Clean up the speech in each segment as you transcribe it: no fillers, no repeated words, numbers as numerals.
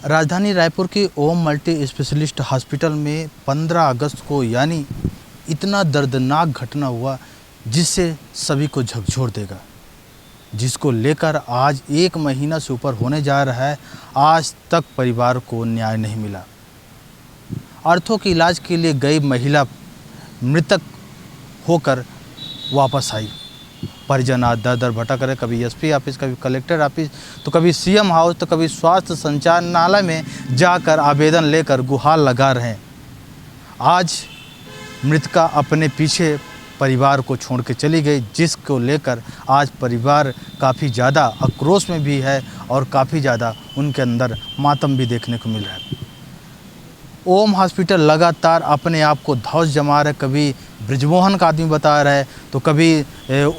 राजधानी रायपुर की ओम multi specialist hospital में 15 अगस्त को यानी इतना दर्दनाक घटना हुआ जिससे सभी को झकझोर देगा, जिसको लेकर आज 1 महीना से ऊपर होने जा रहा है। आज तक परिवार को न्याय नहीं मिला। आंखों के इलाज के लिए गई महिला मृतक होकर वापस आई। परिजन आज दर दर भटक रहे, कभी एसपी ऑफिस, कभी कलेक्टर ऑफिस, तो कभी सीएम हाउस, तो कभी स्वास्थ्य संचालनालय में जाकर आवेदन लेकर गुहार लगा रहे हैं। आज मृतका अपने पीछे परिवार को छोड़ के चली गई, जिसको लेकर आज परिवार काफ़ी ज़्यादा आक्रोश में भी है और काफ़ी ज़्यादा उनके अंदर मातम भी देखने को मिल रहा है। ओम हॉस्पिटल लगातार अपने आप को धौस जमा रहा है। कभी ब्रिजमोहन का आदमी बता रहा है, तो कभी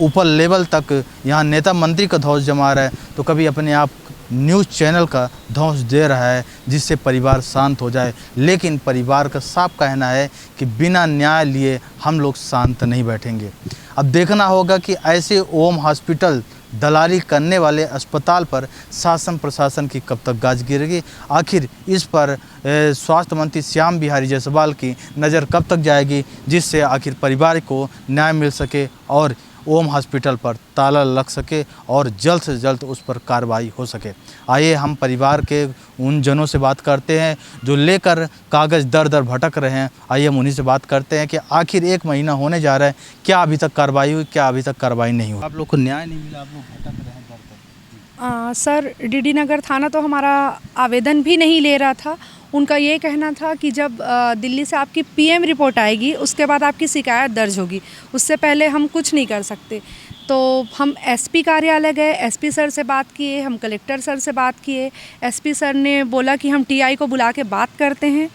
ऊपर लेवल तक यहाँ नेता मंत्री का धौस जमा रहा है, तो कभी अपने आप न्यूज़ चैनल का धौंस दे रहा है, जिससे परिवार शांत हो जाए। लेकिन परिवार का साफ कहना है कि बिना न्याय लिए हम लोग शांत नहीं बैठेंगे। अब देखना होगा कि ऐसे ओम हॉस्पिटल दलाली करने वाले अस्पताल पर शासन प्रशासन की कब तक गाज गिरेगी। आखिर इस पर स्वास्थ्य मंत्री श्याम बिहारी जायसवाल की नज़र कब तक जाएगी, जिससे आखिर परिवार को न्याय मिल सके और ओम हॉस्पिटल पर ताला लग सके और जल्द से जल्द उस पर कार्रवाई हो सके। आइए हम परिवार के उन जनों से बात करते हैं जो लेकर कागज़ दर दर भटक रहे हैं। आइए हम उन्हीं से बात करते हैं कि आखिर 1 महीना होने जा रहा है, क्या अभी तक कार्रवाई हुई, क्या अभी तक कार्रवाई नहीं हुई। आप लोग को न्याय नहीं मिला, आप लोग भटक रहे हैं दर दर। सर, डीडी नगर थाना तो हमारा आवेदन भी नहीं ले रहा था। उनका ये कहना था कि जब दिल्ली से आपकी पीएम रिपोर्ट आएगी उसके बाद आपकी शिकायत दर्ज होगी, उससे पहले हम कुछ नहीं कर सकते। तो हम एसपी कार्यालय गए, एसपी सर से बात किए, हम कलेक्टर सर से बात किए। एसपी सर ने बोला कि हम टीआई को बुला के बात करते हैं,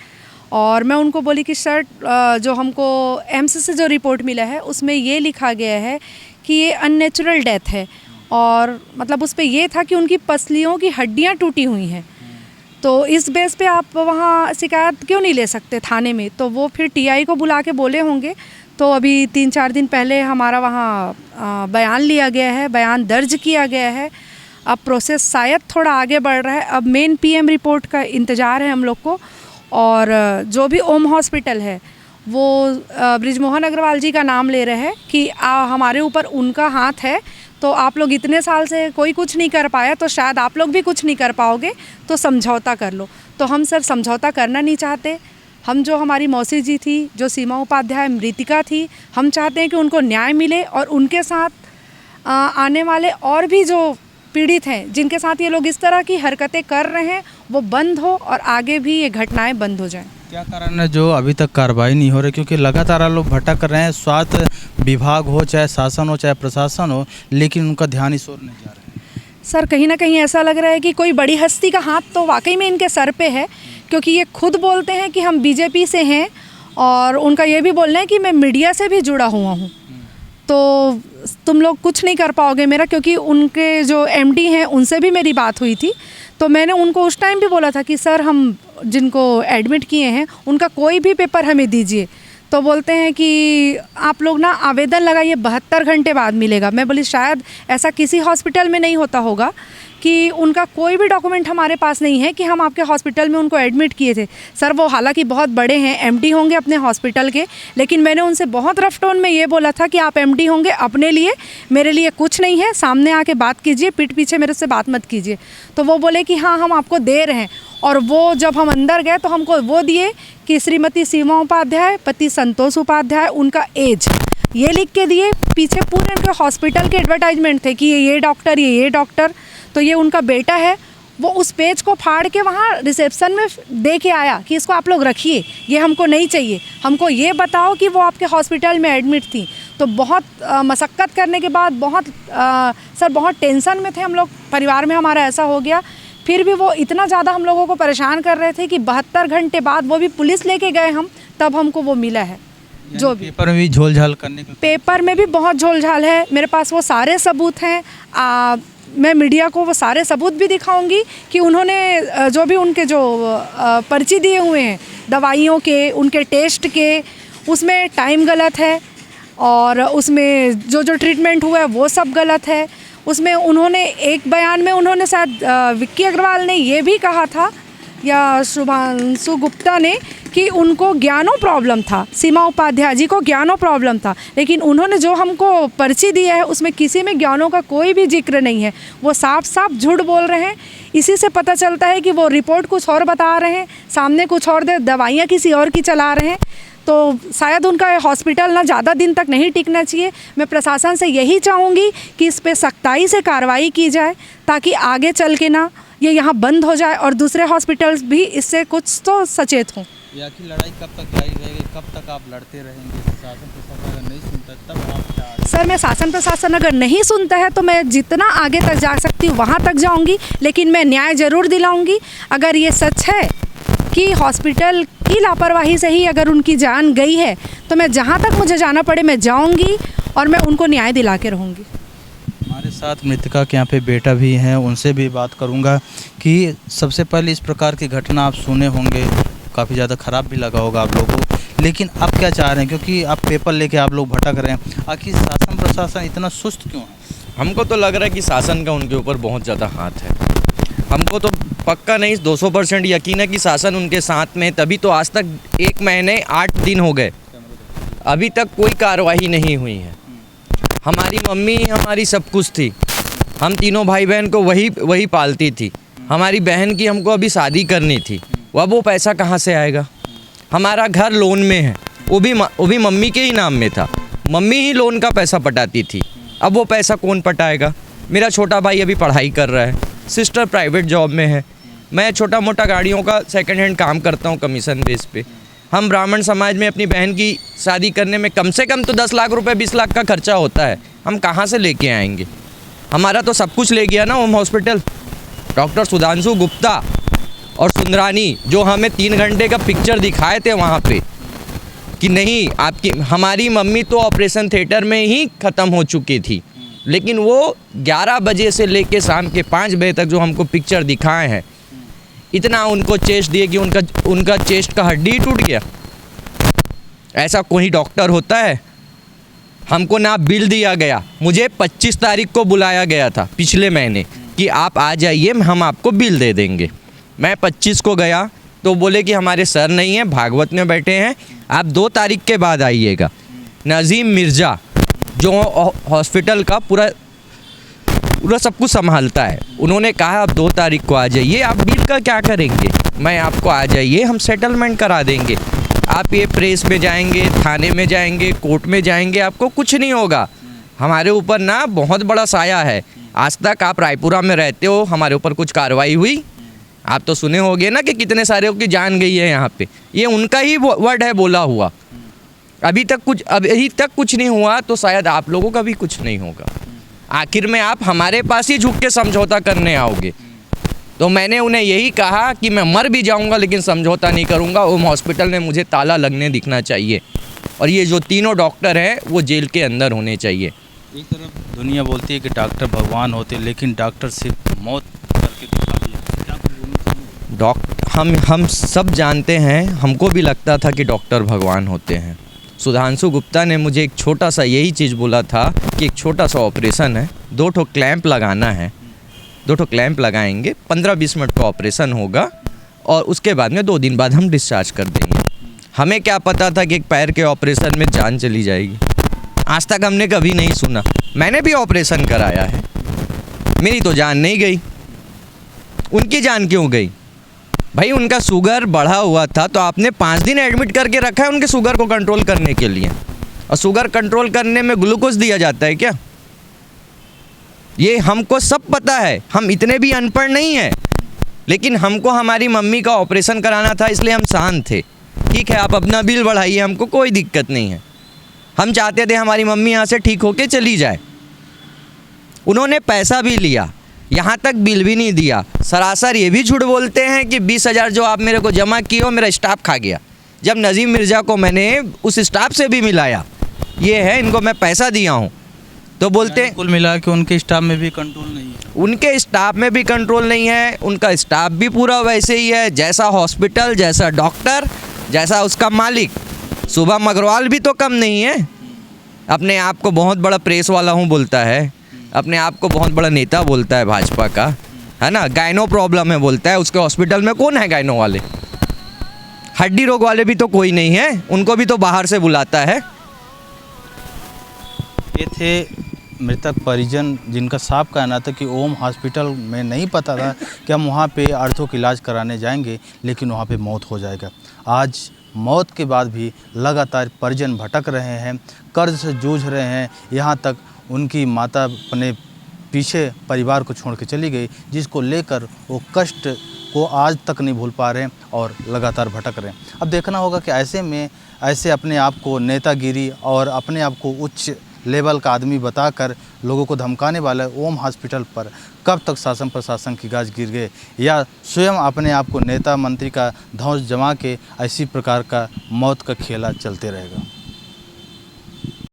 और मैं उनको बोली कि सर जो हमको एम्स से जो रिपोर्ट मिला है उसमें ये लिखा गया है कि ये अननेचुरल डेथ है, और मतलब उस पर ये था कि उनकी पसलियों की हड्डियाँ टूटी हुई हैं। तो इस बेस पे आप वहाँ शिकायत क्यों नहीं ले सकते थाने में? तो वो फिर टीआई को बुला के बोले होंगे। तो अभी 3-4 दिन पहले हमारा वहाँ बयान लिया गया है, बयान दर्ज किया गया है। अब प्रोसेस शायद थोड़ा आगे बढ़ रहा है। अब मेन पीएम रिपोर्ट का इंतज़ार है हम लोग को। और जो भी ओम हॉस्पिटल है वो ब्रिजमोहन अग्रवाल जी का नाम ले रहे हैं कि हमारे ऊपर उनका हाथ है, तो आप लोग इतने साल से कोई कुछ नहीं कर पाया, तो शायद आप लोग भी कुछ नहीं कर पाओगे, तो समझौता कर लो। तो हम सर समझौता करना नहीं चाहते। हम जो हमारी मौसी जी थी, जो सीमा उपाध्याय मृतिका थी, हम चाहते हैं कि उनको न्याय मिले और उनके साथ आने वाले और भी जो पीड़ित हैं, जिनके साथ ये लोग इस तरह की हरकतें कर रहे हैं, वो बंद हो और आगे भी ये घटनाएं बंद हो जाएं। क्या कारण है जो अभी तक कार्रवाई नहीं हो रही? क्योंकि लगातार लोग भटक रहे हैं, स्वास्थ्य विभाग हो, चाहे शासन हो, चाहे प्रशासन हो, लेकिन उनका ध्यान इस ओर नहीं जा रहा है। सर, कहीं ना कहीं ऐसा लग रहा है कि कोई बड़ी हस्ती का हाथ तो वाकई में इनके सर पे है, क्योंकि ये खुद बोलते हैं कि हम बीजेपी से हैं, और उनका ये भी बोलना है कि मैं मीडिया से भी जुड़ा हुआ हूँ। तो तुम लोग कुछ नहीं कर पाओगे मेरा, क्योंकि उनके जो एमडी हैं उनसे भी मेरी बात हुई थी। तो मैंने उनको उस टाइम भी बोला था कि सर, हम जिनको एडमिट किए हैं उनका कोई भी पेपर हमें दीजिए। तो बोलते हैं कि आप लोग ना आवेदन लगाइए, 72 घंटे बाद मिलेगा। मैं बोली शायद ऐसा किसी हॉस्पिटल में नहीं होता होगा कि उनका कोई भी डॉक्यूमेंट हमारे पास नहीं है कि हम आपके हॉस्पिटल में उनको एडमिट किए थे। सर, वो हालांकि बहुत बड़े हैं, एमडी होंगे अपने हॉस्पिटल के, लेकिन मैंने उनसे बहुत रफ टोन में ये बोला था कि आप एमडी होंगे अपने लिए, मेरे लिए कुछ नहीं है, सामने आके बात कीजिए, पीठ पीछे मेरे से बात मत कीजिए। तो वो बोले कि हाँ, हम आपको दे रहे हैं। और वो जब हम अंदर गए तो हमको वो दिए कि श्रीमती सीमा उपाध्याय, पति संतोष उपाध्याय, उनका एज ये लिख के दिए। पीछे पूरे उनके हॉस्पिटल के एडवर्टाइजमेंट थे कि ये डॉक्टर, ये डॉक्टर। तो ये उनका बेटा है, वो उस पेज को फाड़ के वहाँ रिसेप्शन में दे के आया कि इसको आप लोग रखिए, ये हमको नहीं चाहिए, हमको ये बताओ कि वो आपके हॉस्पिटल में एडमिट थी। तो बहुत मशक्क़त करने के बाद सर बहुत टेंशन में थे हम लोग, परिवार में हमारा ऐसा हो गया। फिर भी वो इतना ज़्यादा हम लोगों को परेशान कर रहे थे कि 72 घंटे बाद, वो भी पुलिस लेके गए हम, तब हमको वो मिला है। जो भी पेपर में भी झोल-झाल करने का, पेपर में भी बहुत झोल-झाल है। मेरे पास वो सारे सबूत हैं। मैं मीडिया को वो सारे सबूत भी दिखाऊंगी कि उन्होंने जो भी उनके जो पर्ची दिए हुए हैं दवाइयों के, उनके टेस्ट के, उसमें टाइम गलत है, और उसमें जो ट्रीटमेंट हुआ है वो सब गलत है। उसमें उन्होंने एक बयान में उन्होंने शायद विक्की अग्रवाल ने ये भी कहा था या शुभांशु गुप्ता ने कि उनको ज्ञानो प्रॉब्लम था, सीमा उपाध्याय जी को ज्ञानो प्रॉब्लम था, लेकिन उन्होंने जो हमको पर्ची दिया है उसमें किसी में ज्ञानों का कोई भी जिक्र नहीं है। वो साफ साफ झूठ बोल रहे हैं। इसी से पता चलता है कि वो रिपोर्ट कुछ और बता रहे हैं, सामने कुछ और दवाइयाँ किसी और की चला रहे हैं। तो शायद उनका हॉस्पिटल ना ज़्यादा दिन तक नहीं टिकना चाहिए। मैं प्रशासन से यही चाहूँगी कि इस पे सख्ताई से कार्रवाई की जाए, ताकि आगे चल के ना ये यहाँ बंद हो जाए और दूसरे हॉस्पिटल्स भी इससे कुछ तो सचेत हों। ये आखिर लड़ाई कब तक जारी रहेगी, कब तक आप लड़ते रहेंगे? शासन प्रशासन अगर नहीं सुनता तब आप क्या? सर, मैं शासन प्रशासन अगर नहीं सुनता है तो मैं जितना आगे तक जा सकती हूँ वहाँ तक जाऊँगी, लेकिन मैं न्याय ज़रूर दिलाऊँगी। अगर ये सच है कि हॉस्पिटल की लापरवाही से ही अगर उनकी जान गई है तो मैं जहाँ तक मुझे जाना पड़े मैं जाऊँगी और मैं उनको न्याय दिला के रहूँगी। हमारे साथ मृतका के यहाँ पे बेटा भी हैं, उनसे भी बात करूँगा कि सबसे पहले इस प्रकार की घटना आप सुने होंगे, काफ़ी ज़्यादा ख़राब भी लगा होगा आप लोगों को, लेकिन आप क्या चाह रहे हैं? क्योंकि आप पेपर लेके आप लोग भटक रहे हैं, आखिर शासन प्रशासन इतना सुस्त क्यों है? हमको तो लग रहा है कि शासन का उनके ऊपर बहुत ज़्यादा हाथ है। हमको तो पक्का नहीं 200% यकीन है कि शासन उनके साथ में, तभी तो आज तक 1 महीने 8 दिन हो गए, अभी तक कोई कार्रवाई नहीं हुई है। हमारी मम्मी हमारी सब कुछ थी, हम तीनों भाई बहन को वही पालती थी। हमारी बहन की हमको अभी शादी करनी थी, अब वो पैसा कहाँ से आएगा? हमारा घर लोन में है, वो भी मम्मी के ही नाम में था, मम्मी ही लोन का पैसा पटाती थी, अब वो पैसा कौन पटाएगा? मेरा छोटा भाई अभी पढ़ाई कर रहा है, सिस्टर प्राइवेट जॉब में है, मैं छोटा मोटा गाड़ियों का सेकंड हैंड काम करता हूँ कमीशन बेस पे। हम ब्राह्मण समाज में अपनी बहन की शादी करने में कम से कम तो 10 लाख रुपए 20 लाख का खर्चा होता है, हम कहाँ से लेके आएंगे? हमारा तो सब कुछ ले गया ना home hospital. Doctor Sudhanshu Gupta और सुंदरानी जो हमें 3 घंटे का पिक्चर दिखाए थे वहाँ पे कि नहीं आपकी हमारी मम्मी तो ऑपरेशन थिएटर में ही ख़त्म हो चुकी थी, लेकिन वो 11 बजे से लेके शाम के 5 बजे तक जो हमको पिक्चर दिखाए हैं, इतना उनको चेस्ट दिए कि उनका चेस्ट का हड्डी ही टूट गया। ऐसा कोई डॉक्टर होता है? हमको ना बिल दिया गया, मुझे 25 तारीख को बुलाया गया था पिछले महीने कि आप आ जाइए हम आपको बिल दे देंगे। मैं 25 को गया तो बोले कि हमारे सर नहीं है, भागवत में बैठे हैं, आप 2 तारीख के बाद आइएगा। नज़ीम मिर्ज़ा जो हॉस्पिटल का पूरा सब कुछ संभालता है, उन्होंने कहा आप 2 तारीख को आ जाइए। आप बिल का क्या करेंगे? मैं आपको आ जाइए हम सेटलमेंट करा देंगे। आप ये प्रेस में जाएंगे, थाने में जाएंगे, कोर्ट में जाएंगे, आपको कुछ नहीं होगा। हमारे ऊपर ना बहुत बड़ा साया है। आज तक आप रायपुरा में रहते हो, हमारे ऊपर कुछ कार्रवाई हुई? आप तो सुने होंगे ना कि कितने सारे की जान गई है यहाँ पे, ये उनका ही वर्ड है बोला हुआ। अभी तक कुछ नहीं हुआ तो शायद आप लोगों का भी कुछ नहीं होगा। आखिर में आप हमारे पास ही झुक के समझौता करने आओगे। तो मैंने उन्हें यही कहा कि मैं मर भी जाऊंगा लेकिन समझौता नहीं करूंगा। होम हॉस्पिटल में मुझे ताला लगने दिखना चाहिए और ये जो तीनों डॉक्टर हैं वो जेल के अंदर होने चाहिए। एक तरफ दुनिया बोलती है कि डॉक्टर भगवान होते, लेकिन डॉक्टर सिर्फ मौत करके दिखाती है। हम सब जानते हैं, हमको भी लगता था कि डॉक्टर भगवान होते हैं। सुधांशु गुप्ता ने मुझे एक छोटा सा यही चीज़ बोला था कि एक छोटा सा ऑपरेशन है, 2 ठो क्लैंप लगाना है, 2 ठो क्लैंप लगाएंगे, 15-20 मिनट का ऑपरेशन होगा और उसके बाद में 2 दिन बाद हम डिस्चार्ज कर देंगे। हमें क्या पता था कि एक पैर के ऑपरेशन में जान चली जाएगी। आज तक हमने कभी नहीं सुना। मैंने भी ऑपरेशन कराया है, मेरी तो जान नहीं गई, उनकी जान क्यों गई? भाई उनका शुगर बढ़ा हुआ था तो आपने 5 दिन एडमिट करके रखा है उनके शुगर को कंट्रोल करने के लिए, और शुगर कंट्रोल करने में ग्लूकोज दिया जाता है क्या? ये हमको सब पता है, हम इतने भी अनपढ़ नहीं हैं, लेकिन हमको हमारी मम्मी का ऑपरेशन कराना था इसलिए हम शांत थे। ठीक है, आप अपना बिल बढ़ाइए, हमको कोई दिक्कत नहीं है। हम चाहते थे हमारी मम्मी यहाँ से ठीक होके चली जाए। उन्होंने पैसा भी लिया, यहाँ तक बिल भी नहीं दिया। सरासर ये भी झूठ बोलते हैं कि 20,000 जो आप मेरे को जमा किए हो मेरा स्टाफ खा गया। जब नज़ीम मिर्ज़ा को मैंने उस स्टाफ से भी मिलाया, ये है इनको मैं पैसा दिया हूँ, तो बोलते हैं कुल मिला के उनके स्टाफ में भी कंट्रोल नहीं है। उनके स्टाफ में भी कंट्रोल नहीं है, उनका स्टाफ भी पूरा वैसे ही है जैसा हॉस्पिटल, जैसा डॉक्टर, जैसा उसका मालिक। शुभम अग्रवाल भी तो कम नहीं है, अपने आप को बहुत बड़ा प्रेस वाला हूँ बोलता है, अपने आप को बहुत बड़ा नेता बोलता है भाजपा का, है ना, गायनो प्रॉब्लम है बोलता है, उसके हॉस्पिटल में कौन है गायनो वाले? हड्डी रोग वाले भी तो कोई नहीं है, उनको भी तो बाहर से बुलाता है। ये थे मृतक परिजन जिनका साफ कहना था कि ओम हॉस्पिटल में नहीं पता था कि हम वहाँ पे आर्थो का इलाज कराने जाएंगे, लेकिन वहाँ पे मौत हो जाएगा। आज मौत के बाद भी लगातार परिजन भटक रहे हैं, कर्ज से जूझ रहे हैं। यहाँ तक उनकी माता अपने पीछे परिवार को छोड़ के चली गई, जिसको लेकर वो कष्ट को आज तक नहीं भूल पा रहे हैं और लगातार भटक रहे हैं। अब देखना होगा कि ऐसे में ऐसे अपने आप को नेतागिरी और अपने आप को उच्च लेवल का आदमी बताकर लोगों को धमकाने वाला ओम हॉस्पिटल पर कब तक शासन प्रशासन की गाज गिर गए, या स्वयं अपने आप को नेता मंत्री का धौंस जमा के ऐसी प्रकार का मौत का खेला चलते रहेगा।